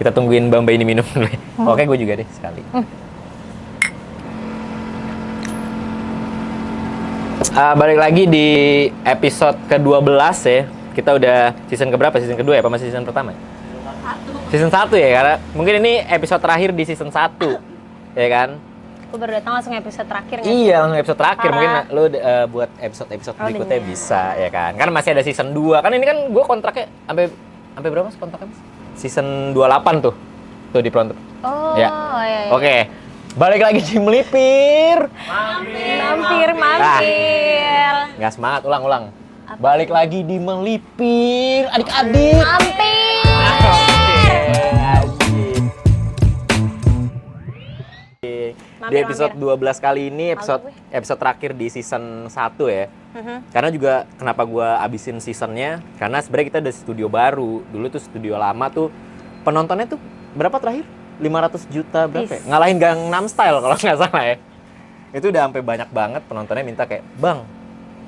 Kita tungguin Mbak Mbak ini minum dulu. Oke, gue juga deh sekali. Balik lagi di episode ke-12 ya. Kita udah season keberapa? Season kedua ya? Apa masih season pertama? Season 1 ya, karena mungkin ini episode terakhir di season 1. Ya kan? Aku baru datang langsung episode terakhir nggak? Iya, langsung episode terakhir. Parah. Mungkin lu buat episode berikutnya bisa ya kan. Karena masih ada season 2. Kan ini kan gue kontraknya sampai berapa sih kontraknya? Season 28 tuh. Tuh di Pronto. Oh, ya. iya. Oke. Balik lagi di Melipir. Mampir. Nggak semangat, ulang. Balik lagi di Melipir, adik-adik. Mampir. Di episode 12 kali ini, episode terakhir di season 1 ya. Karena juga kenapa gue abisin seasonnya, karena sebenarnya kita udah studio baru. Dulu tuh studio lama tuh, penontonnya tuh berapa terakhir? 500 juta berapa ya? Ngalahin Gangnam Style kalau nggak salah ya. Itu udah sampai banyak banget penontonnya minta kayak, Bang,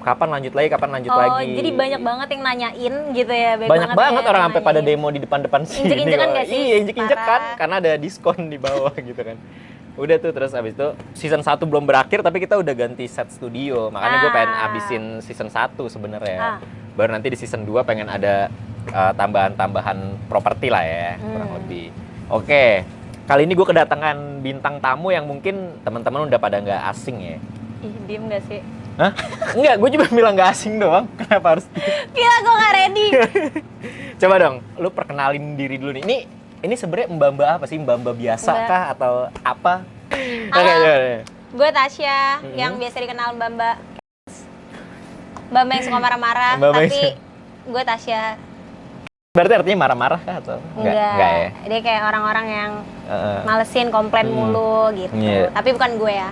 kapan lanjut lagi? Oh, jadi banyak banget yang nanyain gitu ya? Banyak banget orang sampai pada demo di depan sini. Injek-injekan nggak sih? Iya, injek-injek kan, karena ada diskon di bawah gitu kan. Udah tuh, terus abis itu season 1 belum berakhir, tapi kita udah ganti set studio. Makanya gue pengen abisin season 1 sebenarnya. Baru nanti di season 2 pengen ada tambahan-tambahan properti lah ya, kurang lebih. Oke, kali ini gue kedatangan bintang tamu yang mungkin teman-teman udah pada nggak asing ya. Ih, diem nggak sih? Hah? Enggak, gue cuma bilang nggak asing doang. Kenapa harus? Gila, gue nggak ready. Coba dong, lu perkenalin diri dulu nih. Ini sebenarnya mbak-mbak apa sih? Mbak-mbak biasa kah atau apa? Oke. Gue Tasya, yang biasa dikenal Mbak-mbak. Mbak-mbak yang suka marah-marah, tapi gue Tasya. Berarti artinya marah-marah kah atau enggak ya? Dia kayak orang-orang yang malesin, komplain mulu gitu. Tapi bukan gue ya.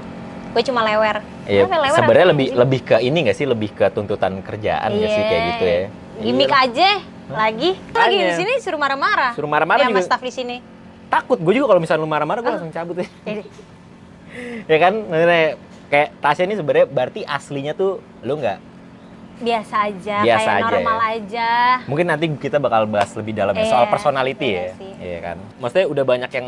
Gue cuma lewer. Iya. Sebenarnya lebih ke ini nggak sih? Lebih ke tuntutan kerjaan nggak sih kayak gitu ya? Gimik aja. Lagi di sini suruh marah-marah. Suruh marah-marah juga. Sama staff di sini. Takut. Gue juga kalau misalnya lu marah-marah gue langsung cabut ya. Ya kan? Kayak Tasya ini sebenarnya berarti aslinya tuh lu nggak biasa aja, biasa kayak aja, normal ya? aja. Mungkin nanti kita bakal bahas lebih dalam soal personality ya. Iya kan. Maksudnya udah banyak yang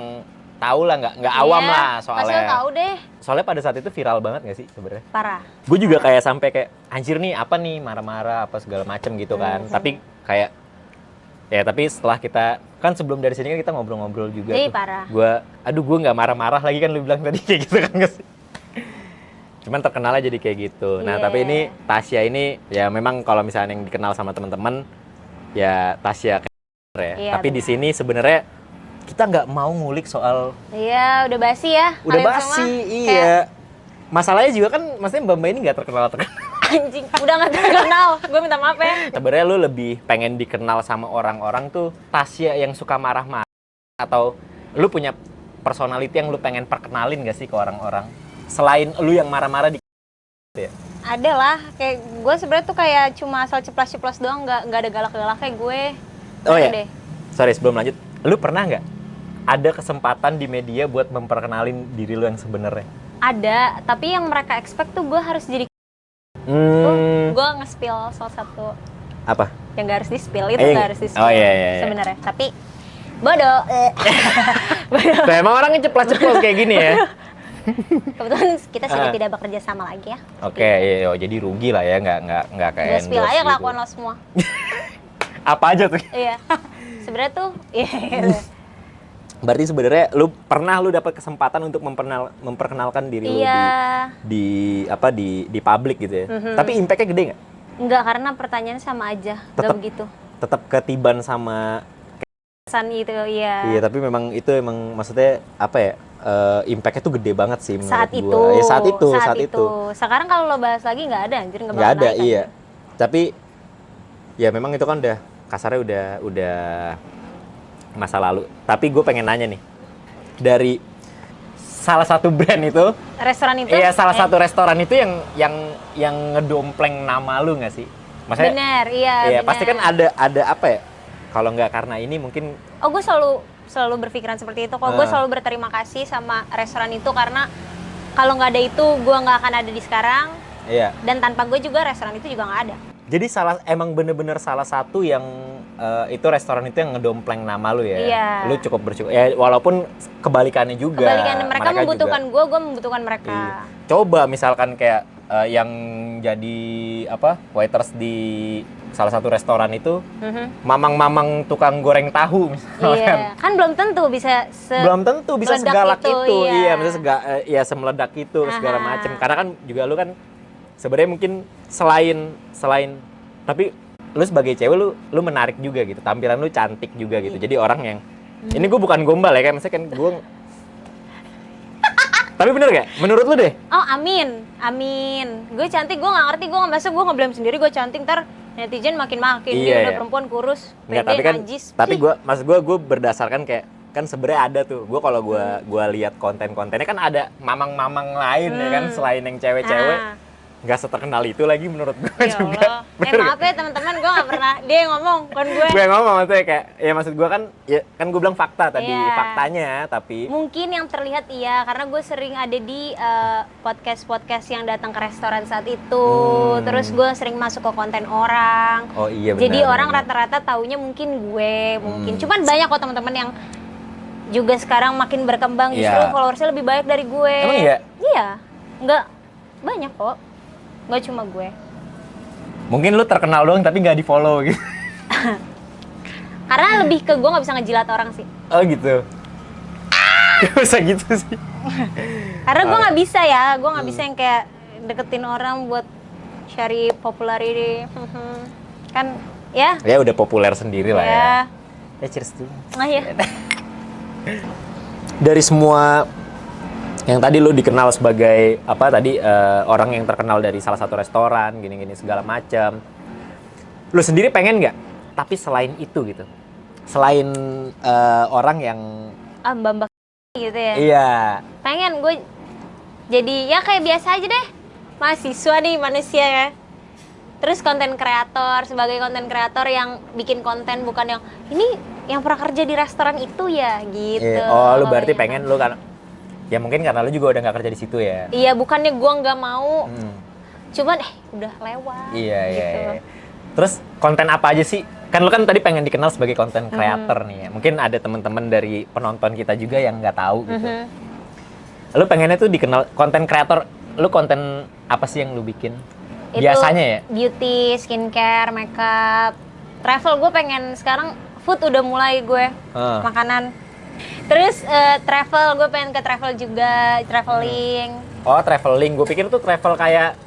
tahu lah, nggak awam lah soalnya. Pasti lo tahu deh. Soalnya pada saat itu viral banget nggak sih sebenarnya? Parah. Gue juga kayak sampai kayak anjir nih apa nih marah-marah apa segala macem gitu kan. Tapi kayak tapi setelah kita kan sebelum dari sini kan kita ngobrol-ngobrol juga tuh. Parah. Gue nggak marah-marah lagi kan lu bilang tadi kayak gitu kan nggak sih? Cuman terkenalnya jadi kayak gitu. Nah, tapi ini Tasya ini ya memang kalau misalnya yang dikenal sama teman-teman ya Tasya ya. Iya, tapi di sini sebenarnya kita nggak mau ngulik soal udah basi ya. Udah basi, iya. Masalahnya juga kan maksudnya Mbak ini nggak terkenal. Anjing, udah nggak terkenal. Gue minta maaf ya. Sebenarnya lu lebih pengen dikenal sama orang-orang tuh Tasya yang suka marah-marah atau lu punya personality yang lu pengen perkenalin gak sih ke orang-orang? Selain lu yang marah-marah di ya? Ada lah, kayak gue sebenarnya tuh kayak cuma asal ceplas-ceplos doang, nggak ada galak-galak kayak gue. Oh ya, sorry sebelum lanjut, lu pernah nggak ada kesempatan di media buat memperkenalin diri lu yang sebenarnya? Ada, tapi yang mereka expect tuh gue harus jadi gue nge-spill salah satu apa? Yang gak harus di-spill, itu gak harus di-spill sebenarnya, tapi bodoh. Nah, emang orangnya ceplas-ceplos kayak gini ya? Kebetulan kita sudah tidak bekerja sama lagi ya. Oke, iya, jadi rugi lah ya, nggak kayak endorse. Spill aja kelakuan lo semua. Apa aja tuh? Iya, sebenarnya tuh. Berarti sebenarnya lu dapat kesempatan untuk memperkenalkan diri lu di publik gitu ya. Tapi impact-nya gede nggak? Enggak, karena pertanyaannya sama aja, nggak begitu. Tetap ketiban sama kesan itu, iya. Iya, tapi memang itu emang maksudnya apa ya? Impact-nya tuh gede banget sih menurut saat gua. Ya, saat itu. Sekarang kalau lo bahas lagi nggak ada, anjir, nggak ada, naik, iya. Tapi ya memang itu kan udah kasarnya udah masa lalu. Tapi gue pengen nanya nih, dari salah satu brand itu, restoran itu, salah satu restoran itu yang ngedompleng nama lu nggak sih? Maksudnya, bener, iya. Bener. Pasti kan ada apa ya? Kalau nggak karena ini mungkin. Gue selalu berpikiran seperti itu. Gue selalu berterima kasih sama restoran itu karena kalau nggak ada itu gue nggak akan ada di sekarang. Iya. Dan tanpa gue juga restoran itu juga nggak ada. Jadi emang bener-bener salah satu yang itu restoran itu yang ngedompleng nama lu ya. Iya. Lu cukup bersyukur. Ya walaupun kebalikannya juga. Kebalikannya mereka membutuhkan juga. gue membutuhkan mereka. Iya. Coba misalkan kayak yang jadi waiters di salah satu restoran itu, mamang-mamang tukang goreng tahu misalkan. Iya, kan belum tentu bisa segalak itu. Iya, maksudnya semeledak itu segala macem. Karena kan juga lu kan sebenarnya mungkin selain tapi lu sebagai cewek lu menarik juga gitu. Tampilan lu cantik juga gitu. Jadi orang yang ini gue bukan gombal ya, kayak misalnya kan gue tapi bener gak? Menurut lu deh? Oh amin. Gue cantik, gue gak ngerti, gue gak masuk, gue nge-blame sendiri gue cantik, ntar netizen makin-makin, dia udah perempuan kurus, pede, najis. Tapi maksud gue berdasarkan kayak, kan sebenarnya ada tuh, gue kalau gue lihat konten-kontennya kan ada mamang-mamang lain ya kan, selain yang cewek-cewek. Nggak seterkenal itu lagi menurut gue ya juga. Maaf ya teman-teman, gue nggak pernah dia yang ngomong, kan gue. Gue ngomong maksudnya kayak, ya maksud gue kan, ya kan gue bilang fakta tadi, faktanya, tapi mungkin yang terlihat iya, karena gue sering ada di podcast yang datang ke restoran saat itu, terus gue sering masuk ke konten orang. Oh iya benar. Jadi orang rata-rata taunya mungkin gue, cuman banyak kok teman-teman yang juga sekarang makin berkembang, justru followersnya lebih banyak dari gue. Emang iya? Iya, nggak banyak kok. Nggak cuma gue. Mungkin lu terkenal doang tapi nggak di follow gitu. Karena lebih ke gue nggak bisa ngejilat orang sih. Oh gitu. Gak bisa gitu sih. Karena gue nggak bisa ya, gue nggak bisa yang kayak deketin orang buat cari popularity. Kan ya. Ya udah populer sendiri lah ya. Ya cheers dulu. Nah ya. Dari semua yang tadi lu dikenal sebagai orang yang terkenal dari salah satu restoran gini-gini segala macam, lu sendiri pengen nggak tapi selain itu gitu, selain orang yang mbak gitu ya, iya pengen gue jadi ya kayak biasa aja deh, mahasiswa nih manusia ya, terus konten kreator, sebagai konten kreator yang bikin konten bukan yang ini yang pernah kerja di restoran itu ya gitu. Lu berarti pengen lu kan. Ya mungkin karena lu juga udah nggak kerja di situ ya. Iya, bukannya gua nggak mau. Cuman udah lewat. Iya, gitu. Iya. Terus konten apa aja sih? Kan lu kan tadi pengen dikenal sebagai konten creator nih ya. Mungkin ada teman-teman dari penonton kita juga yang nggak tahu gitu. Lu pengennya tuh dikenal konten creator. Lu konten apa sih yang lu bikin? Itu biasanya ya? Beauty, skincare, makeup, travel. Gue pengen sekarang food udah mulai gue makanan. Terus travel, gue pengen ke travel juga, traveling. Oh traveling, gue pikir tuh travel kayak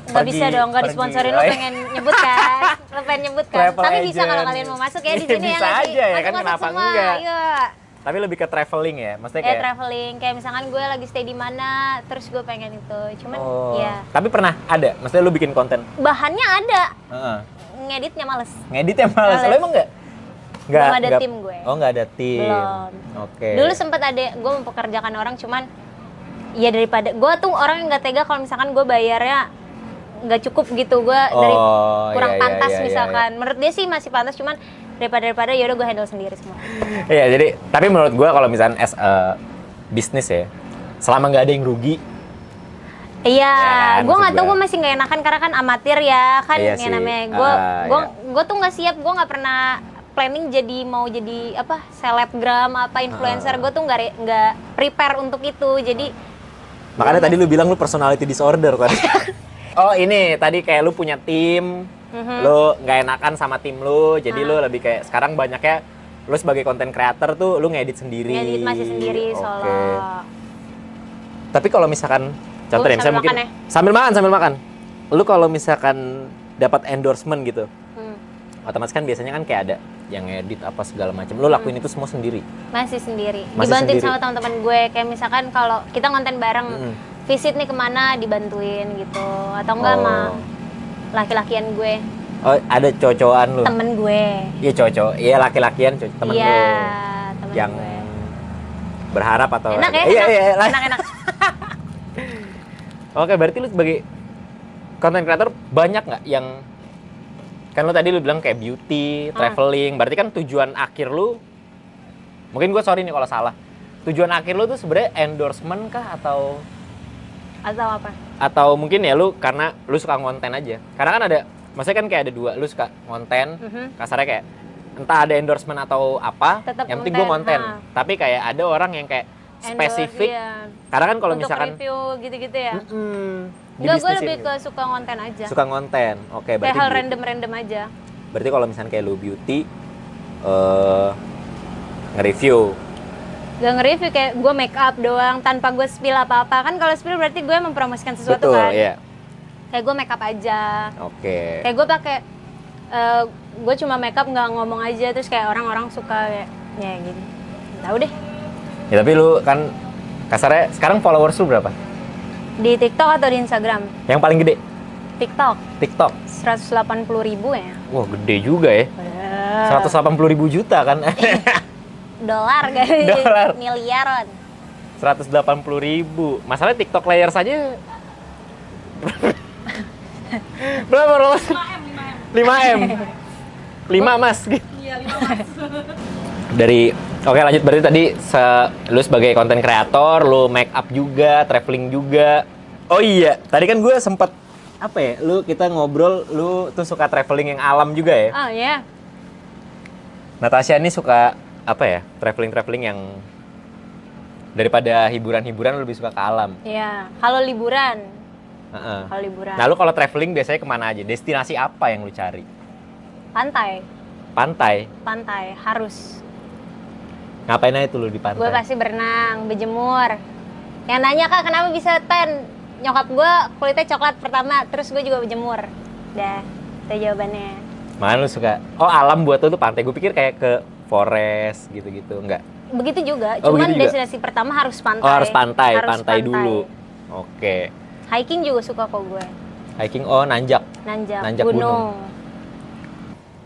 nggak bisa dong, nggak disponsorin. Lo pengen nyebut kan? Lo pengen nyebut kan? Travel tapi agent. Bisa kalau kalian mau masuk ya di sini bisa ya. Bisa aja ya kan, kenapa semua. enggak? Iya. Tapi lebih ke traveling ya, maksudnya kayak traveling, kayak misalkan gue lagi stay di mana, terus gue pengen itu. Cuman ya. Tapi pernah ada, maksudnya lu bikin konten? Bahannya ada. Ngeditnya males. Ngeditnya males. Lo emang nggak? Belum ada tim gue. Oh nggak ada tim. Belum. Oke. Dulu sempet ada, gue mempekerjakan orang, cuman ya daripada gue tuh orang yang nggak tega kalau misalkan gue bayarnya nggak cukup gitu, gue dari kurang pantas misalkan. Menurut dia sih masih pantas, cuman daripada ya udah gue handle sendiri semua. Iya, jadi tapi menurut gue kalau misalkan as a bisnis ya, selama nggak ada yang rugi. Iya, gue nggak tahu, gue masih nggak enakan karena kan amatir ya kan, iya yang namanya gue tuh nggak siap, gue nggak pernah planning mau jadi selebgram influencer. Gue tuh nggak prepare untuk itu, jadi makanya tadi lu bilang lu personality disorder tadi. Oh ini tadi kayak lu punya tim, lu nggak enakan sama tim lu, jadi lu lebih kayak sekarang banyaknya lu sebagai content creator tuh lu ngedit sendiri. Ngedit masih sendiri solo. Tapi kalau misalkan contoh deh, misalnya mungkin sambil makan. Lu kalau misalkan dapat endorsement gitu, otomatis kan biasanya kan kayak ada yang ngedit apa segala macam. Lu lakuin itu semua sendiri? Masih sendiri. Dibantuin sama teman-teman gue. Kayak misalkan kalau kita konten bareng, visit nih kemana dibantuin gitu, atau enggak sama laki-lakian gue. Oh ada cowok-cowokan lu? Temen gue. Iya cowok-cowok. Iya laki-lakian temen lu. Iya temen yang gue. Berharap atau enak ya? Iya. Enak. Oke, berarti lu sebagai content creator banyak nggak yang kan lu tadi lu bilang kayak beauty, traveling, berarti kan tujuan akhir lu, mungkin gue sorry nih kalau salah, tujuan akhir lu tuh sebenarnya endorsement kah atau apa? Atau mungkin ya lu karena lu suka konten aja, karena kan ada maksudnya kan kayak ada dua, lu suka konten, kasarnya kayak entah ada endorsement atau apa, Tetap yang penting gue konten. nah. Tapi kayak ada orang yang kayak spesifik, iya. karena kan kalau Untuk misalkan review gitu-gitu ya. di Enggak, gue bisnis lebih ini. ke suka konten aja. Suka konten, oke. Kayak Berarti hal random-random aja. berarti kalau misalnya kayak lu beauty, nge-review. Gak nge-review, kayak gue make up doang tanpa gue spill apa-apa. Kan kalau spill berarti gue mempromosikan sesuatu. Betul, kan. iya. Kayak gue make up aja. Oke. Kayak gue pakai gue cuma make up nggak ngomong aja, terus kayak orang-orang suka kayak ya gini. Tahu deh. Ya tapi lu kan kasarnya sekarang followers lu berapa? Di TikTok atau di Instagram? Yang paling gede? TikTok TikTok. 180.000 ya. Wah, gede juga ya. 180.000 juta kan? Dolar guys. Dolar. Miliaran. 180.000. Masalahnya TikTok layers saja berapa followers? 5M. 5 mas. Iya, 5 mas. Dari oke lanjut, berarti tadi lu sebagai konten kreator, lu make up juga, traveling juga. Oh iya, tadi kan gue sempet apa ya? Kita ngobrol, lu tuh suka traveling yang alam juga ya? Oh ya. Natasha ini suka apa ya? Traveling yang daripada hiburan-hiburan lu lebih suka ke alam. Iya. Kalau liburan. Heeh. Kalau liburan. Nah, lu kalau traveling biasanya kemana aja? Destinasi apa yang lu cari? Pantai. Pantai. Pantai harus. Ngapain aja tuh lu di pantai? Gue pasti berenang, berjemur. Yang nanya, Kak, kenapa bisa tan? Nyokap gue kulitnya coklat pertama, terus gue juga berjemur. Dah, itu jawabannya. Mana lu suka? Oh, alam buat lu tuh pantai. Gue pikir kayak ke forest gitu-gitu. Enggak. Begitu juga, Oh, cuman begitu juga? destinasi pertama harus pantai. Oh, harus pantai. Harus Pantai dulu. Oke. Hiking juga suka kok gue. Hiking, oh nanjak. Nanjak gunung. gunung.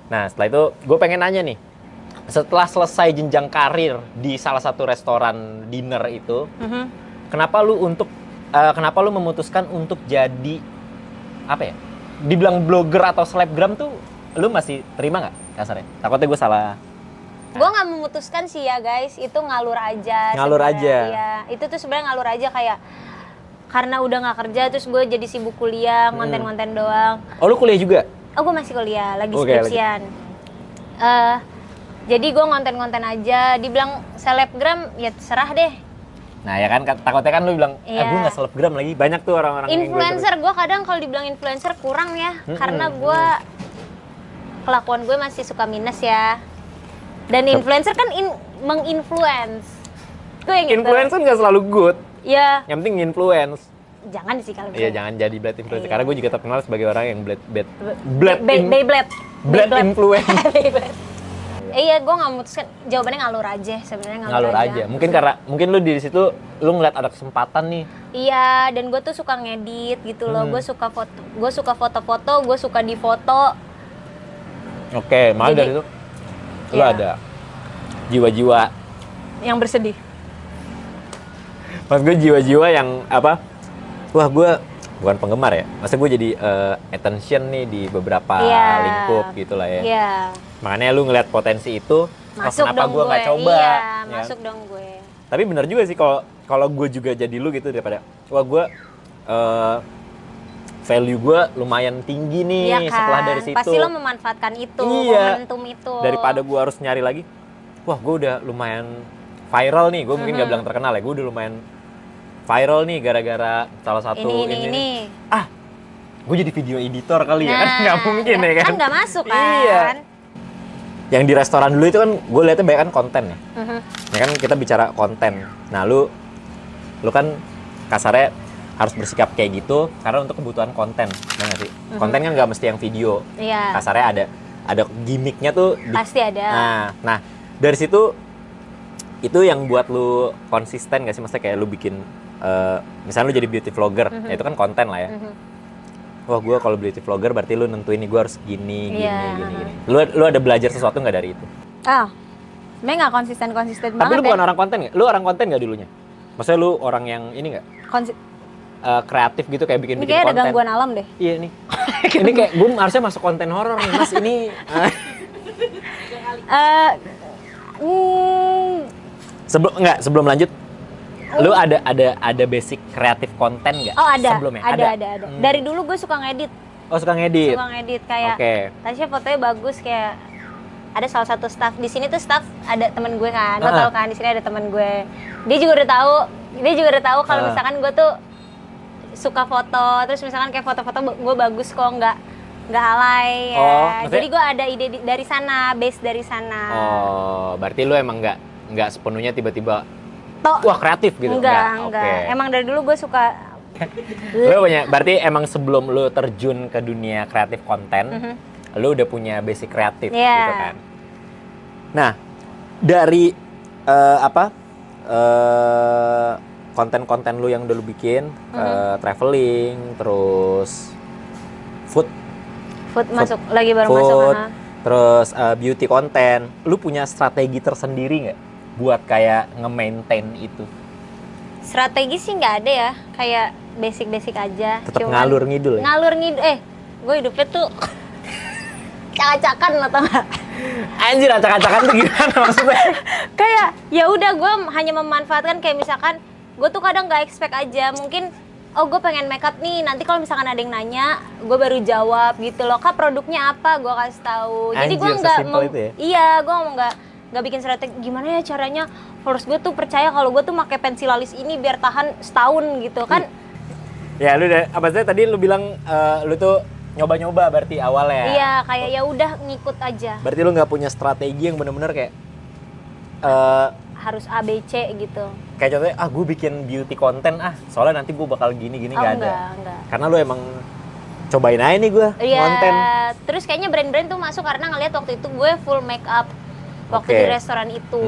Nah, setelah itu gue pengen nanya nih. Setelah selesai jenjang karir di salah satu restoran dinner itu, Mhm. kenapa lu memutuskan untuk jadi apa ya? Dibilang blogger atau selebgram tuh lu masih terima nggak kasarnya? Takutnya gue salah. Gue nggak memutuskan sih ya guys, itu ngalur aja. Ngalur sebenarnya. aja. Iya, itu tuh sebenarnya ngalur aja kayak karena udah nggak kerja terus gue jadi sibuk kuliah, konten-konten doang. Oh, lu kuliah juga? Oh, gue masih kuliah, lagi Oke, skripsian. Jadi gue konten-konten aja, dibilang selebgram ya terserah deh. Nah ya kan, takutnya kan lu bilang, gue Iya. nggak selebgram lagi. Banyak tuh orang-orang yang Influencer, gue kadang kalau dibilang influencer kurang ya, karena gue kelakuan gue masih suka minus ya. Dan influencer kan menginfluence. Gue yang gitu. Influencer nggak selalu good, Ya, yang penting influence. jangan sih kalau Iya, misalnya. jangan jadi blade influencer. Iya. Karena gue juga terkenal sebagai orang yang blade Beyblade. influence. Beyblade. Iya, gue nggak memutuskan. Jawabannya ngalur aja sebenarnya, Ngalur aja. Mungkin lu di situ lu ngeliat ada kesempatan nih. Iya, dan gue tuh suka ngedit gitu loh. Gue suka foto-foto, gue suka difoto. Oke, malah Jadi, dari itu lu iya. ada jiwa-jiwa. Yang bersedih. Mas gue jiwa-jiwa yang apa? Wah, gue bukan penggemar ya. Masa gue jadi attention nih di beberapa Iya. lingkup gitu lah ya. Iya. Makanya lu ngeliat potensi itu, Masuk kenapa dong gue nggak coba? Iya, ya. masuk dong gue. Tapi bener juga sih kalau gue juga jadi lu gitu, daripada wah gue value gue lumayan tinggi nih Iya kan? setelah dari situ. Pasti lo memanfaatkan itu, Iya. momentum itu. Daripada gue harus nyari lagi, wah gue udah lumayan viral nih. Gue mungkin nggak bilang terkenal ya, gue udah lumayan viral nih gara-gara salah satu ini. Ah, gue jadi video editor kali ya, kan Nah, nggak mungkin ya kan? Kan nggak masuk kan? Iya. Yang di restoran dulu itu kan gue liatnya banyak kan konten ya. Ya kan kita bicara konten. Nah lu kan kasarnya harus bersikap kayak gitu karena untuk kebutuhan konten, benar nggak sih? Konten kan nggak mesti yang video. Iya. Kasarnya ada gimmicknya tuh. Pasti ada. Nah dari situ itu yang buat lu konsisten nggak sih? Maksudnya kayak lu bikin, misalnya lu jadi beauty vlogger, ya itu kan konten lah ya. Wah gue kalau beauty vlogger berarti lu nentuin nih gue harus gini. Iya. Lu ada belajar sesuatu nggak dari itu? Sebenarnya nggak konsisten Tapi banget. lu bukan orang konten nggak? Lu orang konten nggak dulunya? Maksudnya lu orang yang ini nggak? Kreatif gitu kayak bikin Ini kayak ada konten. gangguan alam deh. Iya nih. Ini kayak gue harusnya masuk konten horor nih mas ini. Sebelum lanjut, lu ada basic kreatif konten nggak? Oh ada. Sebelumnya Ada. Dari dulu gue suka ngedit. Oh, suka ngedit. Suka ngedit kayak Oke. Tasya fotonya bagus, kayak ada salah satu staff di sini tuh, staff ada teman gue kan, lo tau kan di sini ada teman gue, dia juga udah tahu kalau misalkan gue tuh suka foto, terus misalkan kayak foto-foto gue bagus kok, nggak alay ya. Maksudnya... Jadi gue ada ide dari sana, base dari sana. Oh, berarti lu emang nggak sepenuhnya tiba-tiba wah kreatif gitu? Enggak. Okay. Emang dari dulu gue suka. Lu punya, berarti emang sebelum lu terjun ke dunia kreatif konten, lu udah punya basic kreatif gitu kan? Nah, dari konten-konten lu yang udah lu bikin, traveling, terus food baru masuk. Terus beauty konten, lu punya strategi tersendiri nggak buat kayak nge-maintain itu? Strategi sih nggak ada ya, kayak basic aja. Tetap ngalur ngidul ya? Gue hidupnya tuh acak-acakan atau nggak? Anjir, acak-acakan tuh gimana maksudnya? Kayak ya udah, gue hanya memanfaatkan, kayak misalkan gue tuh kadang nggak expect aja, mungkin gue pengen makeup nih, nanti kalau misalkan ada yang nanya gue baru jawab gitu loh, Kak produknya apa, gue kasih tahu. Jadi gue gue nggak bikin strategi gimana ya caranya followers gue tuh percaya kalau gue tuh pakai pensil alis ini biar tahan setahun gitu kan. Ya lu udah, apa sih tadi lu bilang lu tuh nyoba-nyoba berarti awalnya. Iya, kayak ya udah ngikut aja. Berarti lu nggak punya strategi yang bener-bener kayak harus ABC gitu. Kayak contohnya, gue bikin beauty konten soalnya nanti gue bakal gini-gini, nggak ada. Enggak. Karena lu emang cobain aja nih gue konten. Terus kayaknya brand-brand tuh masuk karena ngeliat waktu itu gue full make up waktu di restoran itu.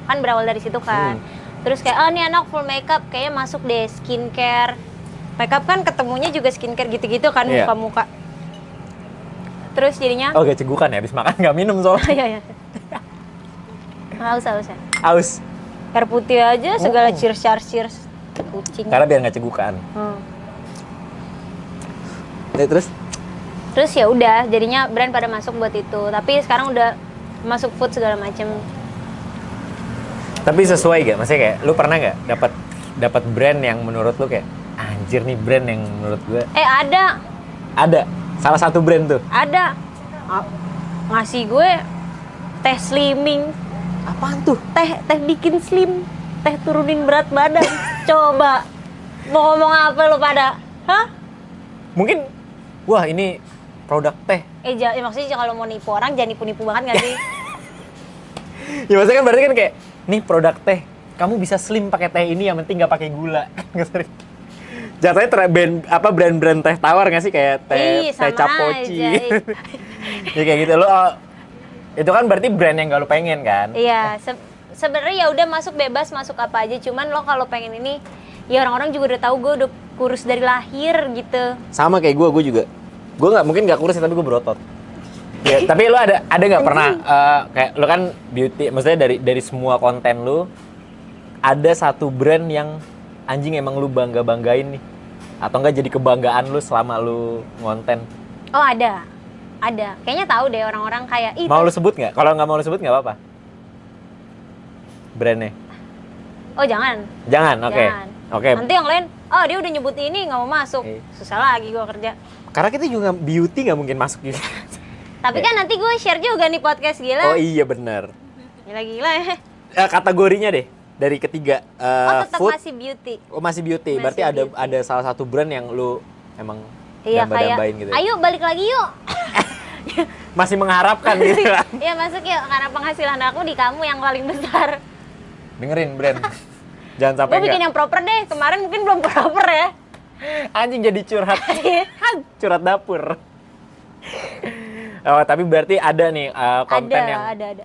Kan berawal dari situ kan. Terus kayak, nih anak full make up, kayaknya masuk deh skincare. Make up kan ketemunya juga skincare gitu-gitu kan, muka-muka. Terus jadinya gak cegukan ya, habis makan gak minum soalnya. Iya. Haus ya. Haus. Air putih aja segala cheers kucing. Karena biar gak cegukan. Terus ya udah, jadinya brand pada masuk buat itu. Tapi sekarang udah masuk food segala macem. Tapi sesuai gak? Maksudnya kayak lu pernah gak dapat brand yang menurut lu kayak anjir nih brand yang menurut gue? Ada. Salah satu brand tuh. Ada. Ngasih gue teh slimming. Apaan tuh? Teh bikin slim, teh turunin berat badan. Coba mau ngomong apa lu pada? Hah? Mungkin wah ini produk teh. Maksudnya kalau mau nipu orang jangan nipu-nipu banget gak sih? Ya maksudnya kan berarti kan kayak nih produk teh, kamu bisa slim pakai teh ini, yang penting nggak pakai gula. Jatuhnya brand-brand teh tawar nggak sih, kayak teh capoci. Ya kayak gitu lo. Itu kan berarti brand yang gak lo pengen kan? Iya, sebenarnya ya udah masuk bebas, masuk apa aja. Cuman lo kalau pengen ini, ya orang-orang juga udah tahu gue udah kurus dari lahir gitu. Sama kayak gue juga. Gue mungkin nggak kurus tapi gue berotot. Ya, tapi lo ada nggak pernah kayak lo kan beauty, maksudnya dari semua konten lo ada satu brand yang anjing emang lo banggain nih, atau enggak jadi kebanggaan lo selama lo ngonten? Oh ada. Kayaknya tahu deh orang-orang kayak itu. Mau lu sebut nggak? Kalau nggak mau lu sebut nggak apa-apa. Brandnya? Oh jangan. Oke. Nanti yang lain, dia udah nyebut ini nggak mau masuk. Susah lagi gua kerja. Karena kita juga beauty nggak mungkin masuk juga. Tapi kan nanti gue share juga nih podcast gila. Oh iya benar. Gila ya. Kategorinya deh dari ketiga. Tetap food. masih beauty. Oh masih beauty. Berarti ada salah satu brand yang lu emang dambain gitu. Ayo balik lagi yuk. Masih mengharapkan gitu kan. Iya masuk yuk, karena penghasilan aku di kamu yang paling besar. Dengerin brand. Jangan sampai gue bikin yang proper deh, kemarin mungkin belum proper ya. Anjing jadi curhat. Curhat dapur. Tapi berarti ada nih konten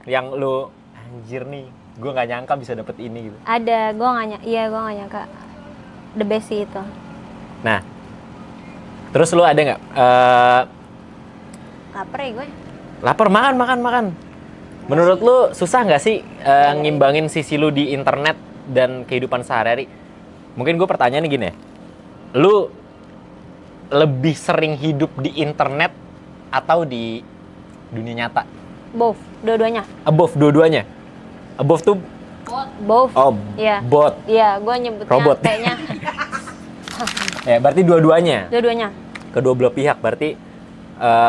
yang lu anjir nih, gue nggak nyangka bisa dapet ini gitu. Ada, gue nggak nyangka. The best sih itu. Nah, terus lu ada nggak? Laper ya gue. Lapar, makan. Menurut lu susah nggak sih ngimbangin sisi lu di internet dan kehidupan sehari-hari? Mungkin gue pertanyaannya gini ya. Lu lebih sering hidup di internet atau di dunia nyata? Both, dua-duanya. Dua-duanya? Above tuh? Both. Oh, iya. Bot. Iya, gue nyebutnya robot kayaknya. Ya, berarti dua-duanya? Dua-duanya. Kedua belah pihak, berarti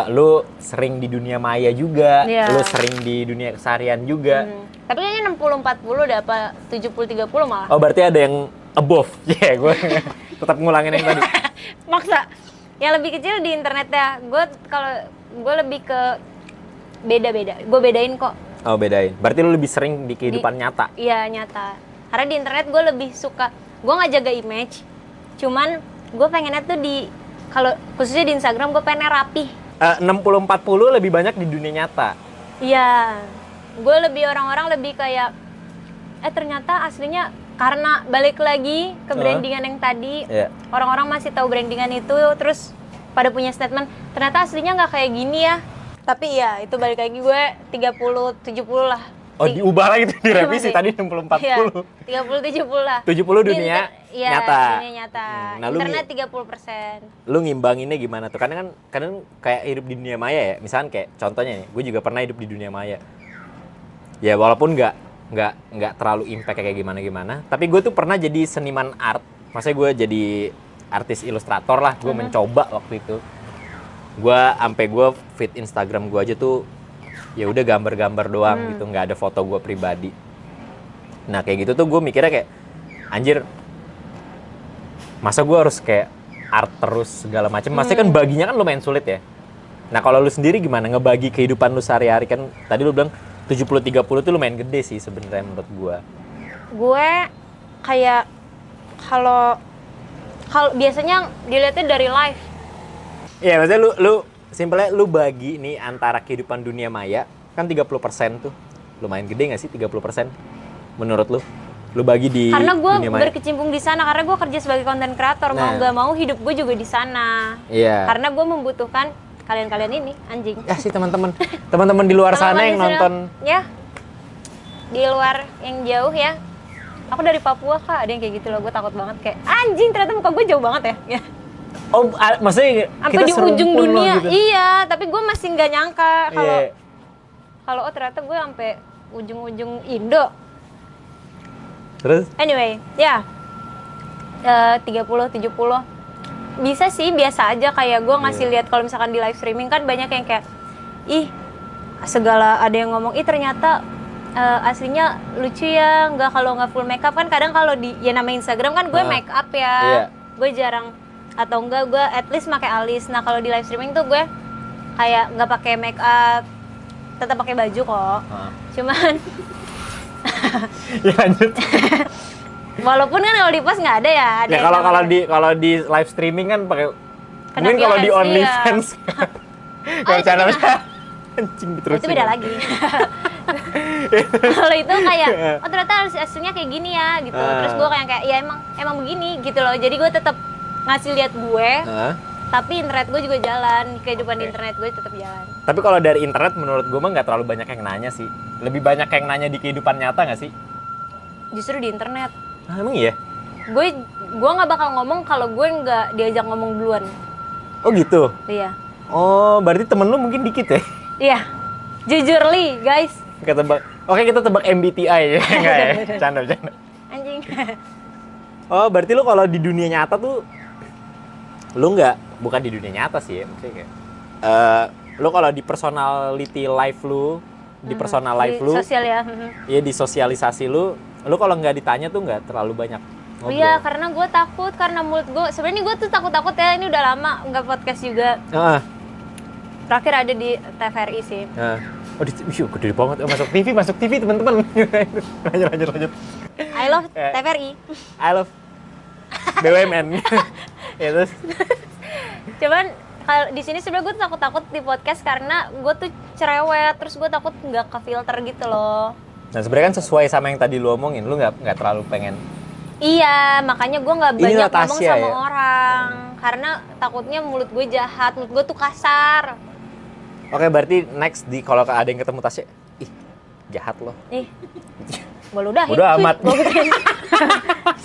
lu sering di dunia maya juga, Iya. lu sering di dunia keseharian juga. Tapi kayaknya 60-40 deh, apa 70-30 malah. Oh, berarti ada yang above. Ya, gue tetap ngulangin yang tadi. Maksa. Yang lebih kecil di internet ya. Gue lebih ke beda-beda. Gue bedain kok. Oh, bedain. Berarti lu lebih sering di kehidupan nyata. Iya, nyata. Karena di internet gue lebih suka, gue nggak jaga image. Cuman gue pengennya tuh kalau khususnya di Instagram gue pengennya rapi. 60-40 lebih banyak di dunia nyata. Iya. Gue orang-orang lebih kayak ternyata aslinya, karena balik lagi ke brandingan yang tadi. Iya. Orang-orang masih tahu brandingan itu, terus pada punya statement, ternyata aslinya nggak kayak gini ya. Tapi ya, itu balik lagi gue 30-70 lah. Oh, diubah lagi tuh, direvisi tadi 60-40. Iya, 30-70 lah. 70 dunia nyata. Dunia nyata. Nah, Internet 30%. Lu ngimbanginnya gimana tuh? Kadang kayak hidup di dunia maya ya. Misalkan kayak contohnya nih, gue juga pernah hidup di dunia maya. Ya walaupun nggak terlalu impact kayak gimana-gimana, tapi gue tuh pernah jadi seniman art. Maksudnya gue jadi artis ilustrator lah. Gue mencoba waktu itu. Gue feed Instagram gue aja tuh ya udah gambar-gambar doang gitu, nggak ada foto gue pribadi. Nah kayak gitu tuh gue mikirnya kayak anjir, masa gue harus kayak art terus segala macam. Maksudnya kan baginya kan lumayan sulit ya. Nah kalau lu sendiri gimana ngebagi kehidupan lu sehari-hari? Kan tadi lu bilang 70-30 tuh lumayan gede sih sebenarnya menurut gue. Gue kayak kalau biasanya dilihatnya dari live. Iya, maksudnya lu simpelnya lu bagi nih antara kehidupan dunia maya, kan 30% tuh. Lumayan gede nggak sih 30% menurut lu? Lu bagi di karena gue dunia maya. berkecimpung di sana, karena gue kerja sebagai konten kreator. Mau nggak mau hidup gue juga di sana. Iya. Karena gue membutuhkan kalian ini, anjing. Ya sih teman-teman di luar sana yang nonton. Ya, di luar yang jauh ya. Aku dari Papua kak, ada yang kayak gitu loh. Gue takut banget kayak anjing, ternyata muka gue jauh banget ya. Oh, maksudnya sampai kita di ujung serumpun loh dunia. gitu. Iya, tapi gue masih nggak nyangka Iya. kalau ternyata gue sampai ujung-ujung Indo. Terus? Anyway, ya 30-70 bisa sih, biasa aja. Kayak gue ngasih lihat kalau misalkan di live streaming kan banyak yang kayak segala, ada yang ngomong ternyata aslinya lucu ya, nggak kalau nggak full makeup. Kan kadang kalau di namanya Instagram kan gue make up ya. Iya. Gue jarang, atau enggak gue at least pakai alis. Nah kalau di live streaming tuh gue kayak nggak pakai make up, tetap pakai baju kok. Cuman Ya lanjut. walaupun kan kalau di post nggak ada ya. Ada Ya kalau di live streaming kan pakai, mungkin kalau di OnlyFans. Kalau channel anjing terus. Itu beda lagi. Kalau itu kayak ternyata aslinya kayak gini ya gitu. Terus gue kayak ya emang begini gitu loh. Jadi gue tetap ngasih lihat gue. Tapi internet gue juga jalan, kehidupan di internet gue tetap jalan. Tapi kalau dari internet menurut gue mah nggak terlalu banyak yang nanya sih. Lebih banyak yang nanya di kehidupan nyata nggak sih? Justru di internet. Emang iya? Gue nggak bakal ngomong kalau gue nggak diajak ngomong duluan. Oh gitu? Iya. Oh, berarti temen lu mungkin dikit ya? Iya. Jujur li, guys. Oke, kita tebak MBTI ya? Enggak ya? Canda. Anjing. Oh, berarti lu kalau di dunia nyata tuh, lu bukan di dunia nyata sih ya, maksudnya kayak lu kalau di personality life lu, di personal life lu, sosial ya. Iya, di sosialisasi lu kalau nggak ditanya tuh nggak terlalu banyak ngobrol. Iya, karena gue takut, karena mulut gue, sebenarnya gue tuh takut ya, ini udah lama nggak podcast juga. Terakhir ada di TVRI sih. Oh, gede banget. Masuk TV teman-teman. lanjut. I love TVRI. I love BUMN. Ya terus. Cuman kalau di sini sebenarnya gue takut di podcast karena gue tuh cerewet, terus gue takut nggak ke filter gitu loh. Nah sebenarnya kan sesuai sama yang tadi lu omongin, lu nggak terlalu pengen. Iya, makanya gue nggak banyak ngomong sama ya? orang karena takutnya mulut gue jahat, mulut gue tuh kasar. Oke, berarti next kalau ada yang ketemu Tasya, jahat loh. Gue ludahin. Bodo amat. Gue gituin.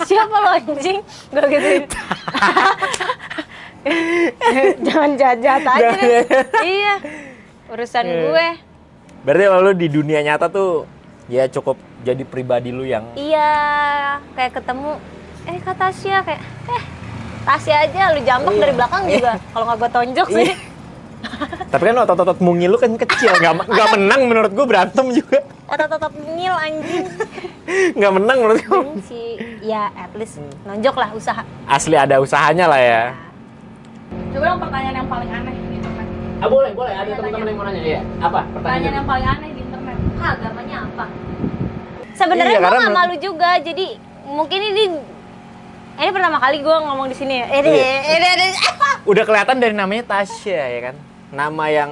Siapa lo anjing? Gue gituin. Jangan jahat aja deh. Iya. Urusan gue. Berarti kalau lu di dunia nyata tuh ya cukup jadi pribadi lu yang iya, kayak ketemu Kak Tasya, kayak Tasya aja lu jambak dari belakang juga. Kalau nggak gue tonjok sih. Tapi kan otot-otot mungil lu kan kecil, nggak menang menurut gue berantem juga. Otot-otot mungil anjing. Nggak menang menurut gue. Sih, ya at least nonjok lah usaha. Asli ada usahanya lah ya. Coba dong pertanyaan yang paling aneh di internet. Boleh. Ada teman-teman yang mau nanya. Iya. Apa? Pertanyaan yang paling aneh di internet. Agamanya apa? Sebenarnya Iya, gue karena nggak malu juga, jadi mungkin ini pertama kali gue ngomong di sini ya. Udah kelihatan dari namanya Tasya ya kan. Nama yang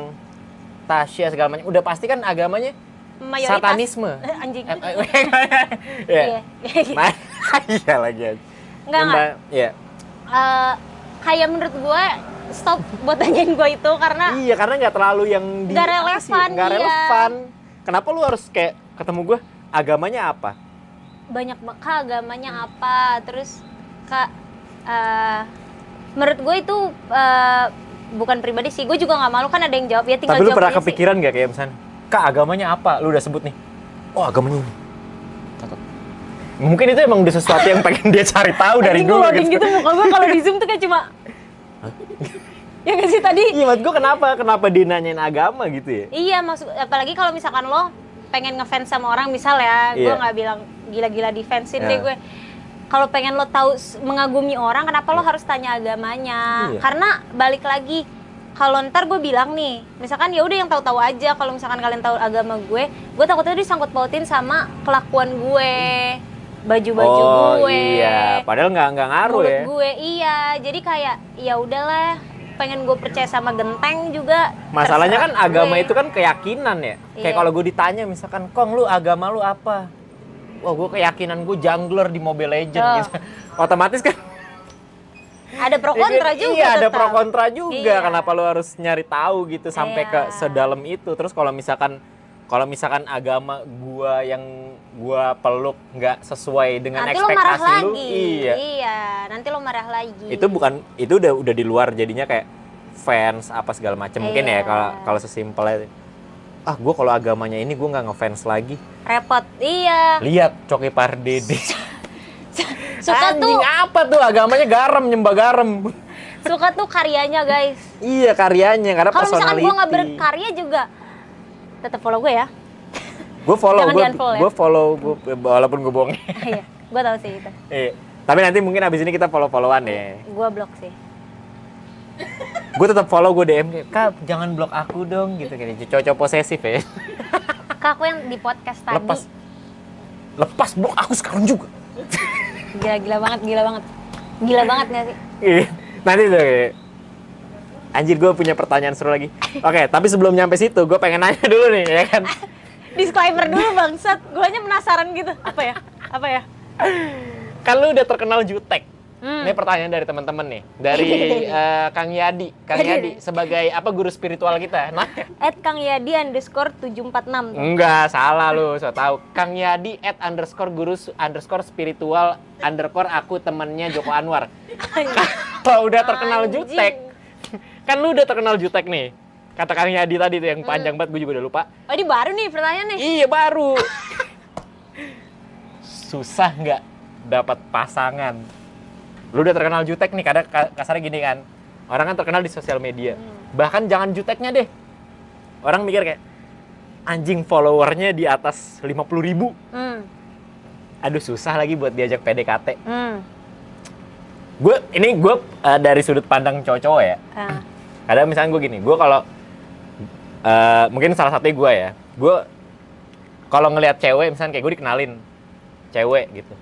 Tasya segala macam. Udah pasti kan agamanya Mayoritas. satanisme. Anjing. Iya. Iya lagi. Enggak. Iya. Kayak menurut gue stop buat tanyain gue itu karena Iya, karena nggak terlalu yang Nggak relevan, nggak iya. relevan. Kenapa lu harus kayak ketemu gue? Agamanya apa? banyak agamanya apa, terus menurut gue itu bukan pribadi sih, gue juga nggak malu kan ada yang jawab ya, tinggal Tapi lu jawab pernah aja sih. kepikiran nggak kayak misalnya, Kak agamanya apa? Lu udah sebut nih. Oh agamanya ini. Catat. Mungkin itu emang udah sesuatu yang pengen dia cari tahu dari Anjing, dulu gue loading gitu muka gue kalau di Zoom tuh kayak cuma ya nggak sih tadi? Iya, maksud gue kenapa dia nanyain agama gitu ya? Iya, maksud apalagi kalau misalkan lo pengen ngefans sama orang misal ya, gue Iya. nggak bilang gila-gila difansin Iya. deh gue. Kalau pengen lo tahu mengagumi orang, kenapa lo harus tanya agamanya? Iya. Karena balik lagi, kalau ntar gue bilang nih, misalkan ya udah yang tahu-tahu aja. Kalau misalkan kalian tahu agama gue takutnya disangkut pautin sama kelakuan gue, baju-baju gue, iya, padahal nggak ngaruh mulut ya. gue, iya. Jadi kayak ya udahlah, pengen gue percaya sama genteng juga. Masalahnya kan terserah agama gue. itu kan keyakinan ya. Kayak Iya. kalau gue ditanya misalkan, Kong lu agama lu apa? Wah gue keyakinan gue jungler di Mobile Legends Oh. gitu. Otomatis kan ada pro kontra juga. Iya, ada tetap. pro kontra juga. Iya. Kenapa lu harus nyari tahu gitu sampai Iya. ke sedalam itu. Terus kalau misalkan agama gua yang gua peluk nggak sesuai dengan Nanti lo marah ekspektasi lu, lagi. iya. Nanti lo marah lagi. Itu udah di luar jadinya kayak fans apa segala macam mungkin ya Iya. kalau sesimpelnya. Ah, gua kalau agamanya ini gua nggak ngefans lagi. repot. Iya. Lihat Coki Pardede. Suka Anjing tuh, apa tuh agamanya garam, nyembah garam. suka tuh karyanya, guys. Iya, karyanya karena Kalau misalkan personality. gue nggak berkarya juga, tetap follow gue ya. Gue follow, Jangan di-unfollow ya. gue follow, walaupun gue bohong. Iya, gue tahu sih itu. Iya. Tapi nanti mungkin abis ini kita follow-followan ya. Gue blok sih. Gue tetap follow, gue DM kayak, Kak jangan blok aku dong gitu kayak cowok posesif ya. Kak, aku yang di podcast tadi. Lepas blok aku sekarang juga. Gila banget, gila banget nggak sih? Iya. Nanti tuh kayak, anjir gue punya pertanyaan seru lagi. Oke, tapi sebelum nyampe situ gue pengen nanya dulu nih ya kan. Disclaimer dulu bangsat, gue hanya penasaran gitu. Apa ya? Kan lu udah terkenal jutek. Hmm. Ini pertanyaan dari teman-teman nih, dari Kang Yadi. Kang Yadi sebagai apa guru spiritual kita? Nah, @kangyadi_746. enggak, salah lu, so tahu. Kang Yadi @guru_spiritual_ aku temennya Joko Anwar. Kalau udah terkenal Anjing. jutek, kan lu udah terkenal jutek nih. Kata Kang Yadi tadi tuh yang panjang banget, gue juga udah lupa. Oh, ini baru nih pertanyaan nih. Iya baru. Susah nggak dapat pasangan? Lu udah terkenal jutek nih, kadang kasarnya gini kan. Orang kan terkenal di sosial media. Bahkan jangan juteknya deh. Orang mikir kayak, anjing followernya di atas 50.000. Aduh susah lagi buat diajak PDKT. Gue dari sudut pandang cowok-cowok ya. Kadang misalnya gue gini, gue kalau mungkin salah satunya gue ya. Gue kalau ngelihat cewek misalnya kayak gue dikenalin cewek gitu.